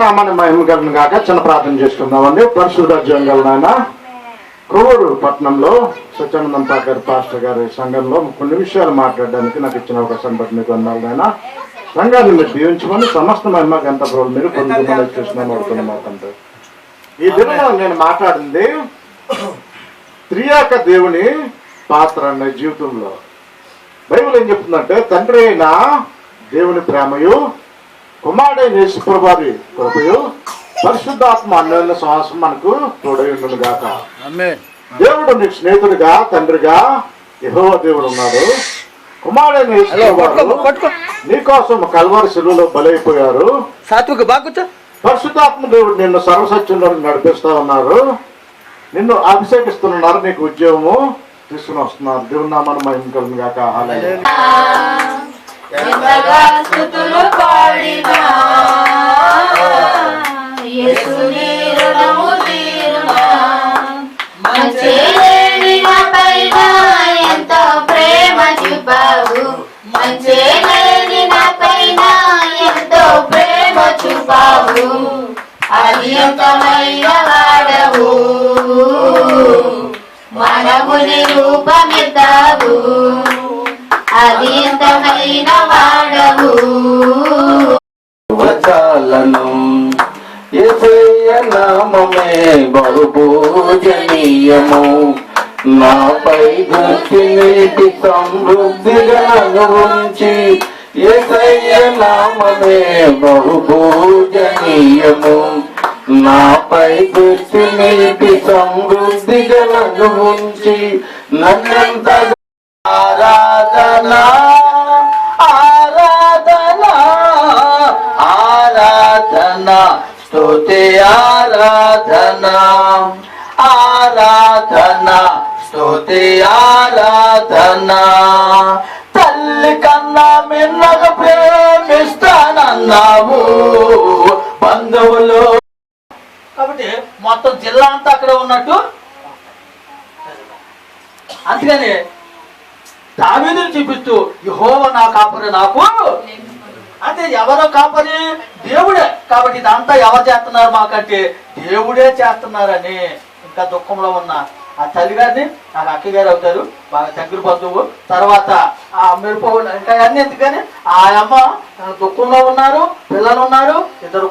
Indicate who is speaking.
Speaker 1: నామాన్ని మహిమ కలుగును గాక. చిన్న ప్రార్థన చేసుకుందామండి. పరిశుద్ధ జంగల్ నాయన కొవ్వూరు పట్టణంలో సత్యానందం పాకర్ పాస్టర్ గారి సంఘంలో కొన్ని విషయాలు మాట్లాడడానికి నాకు ఇచ్చిన అవకాశం బట్టి మీకు వందాలు నాయన. సంఘాన్ని మీరు దీవించమని సమస్త మహిమ గంట ప్రభులు మీరు పొందుకోమని చూస్తున్నాను అవుతున్న మాకంటే. ఈ దినంలో నేను మాట్లాడింది త్రియాక దేవుని పాత్ర అనే జీవితంలో. బైబిల్ ఏం చెప్తుందంటే, తండ్రి అయిన దేవుని ప్రేమయు, కుమారుడైన యేసుప్రభు వారి కృపయు, పరిశుద్ధాత్మ అన్యోన్య సహవాసం మనకు తోడై ఉండును గాక. దేవుడు నీకు స్నేహితుడిగా, తండ్రిగా యెహోవా దేవుడు ఉన్నాడు. కుమారుడైన యేసుప్రభు వారు నీకోసం కల్వరి శిలువలో బలైపోయారు. పరిశుద్ధాత్మ దేవుడు నిన్ను సర్వసత్యంలో నడిపిస్తా ఉన్నారు. నిన్ను అభిషేకిస్తున్నారు. నీకు ఉద్యోగము తీసుకుని వస్తున్నారు. దేవుని నామాన్ని మహిమ కలుగును గాక.
Speaker 2: ఎంతో ప్రేమ చూపావు, ఎంతో ప్రేమ చూపావు, అధికమైన వాడవు, మనముని రూపమిద్దావు, అధికమైన వాడవు.
Speaker 3: వచాలను యేసయ్య నామమే బహు పూజనీయము, నాపై దృష్టి నిలిపి సమృద్ధిగా ఉంచి, యేసయ్య నామమే బహు పూజనీయము, నాపై దృష్టి నిలిపి సమృద్ధిగా ఉంచి, నన్నంత ఆరాధన ఆరాధన ఆరాధన స్తుతి ఆరాధన ఆరాధన స్తుతి ఆరాధన. తల్లి కన్నా మిన్నగా ప్రేమిస్తానన్నావు బంధువులు. కాబట్టి మొత్తం జిల్లా అంతా అక్కడ ఉన్నట్టు. అందుకని దావీదును చూపిస్తూ యెహోవా నా కాపరి నాకు, అంటే ఎవరో కాపరి దేవుడే. కాబట్టి ఇదంతా ఎవరు చేస్తున్నారు మాకంటే దేవుడే చేస్తున్నారని. ఇంకా దుఃఖంలో ఉన్న ఆ తల్లిగారిని నాకు అక్కగారు అవుతారు, బాగా దగ్గర బంధువు. తర్వాత ఆ మెరుపు ఇంకా అన్ని ఎందుకని ఆ అమ్మ దుఃఖంలో ఉన్నారు, పిల్లలు ఉన్నారు, ఇద్దరు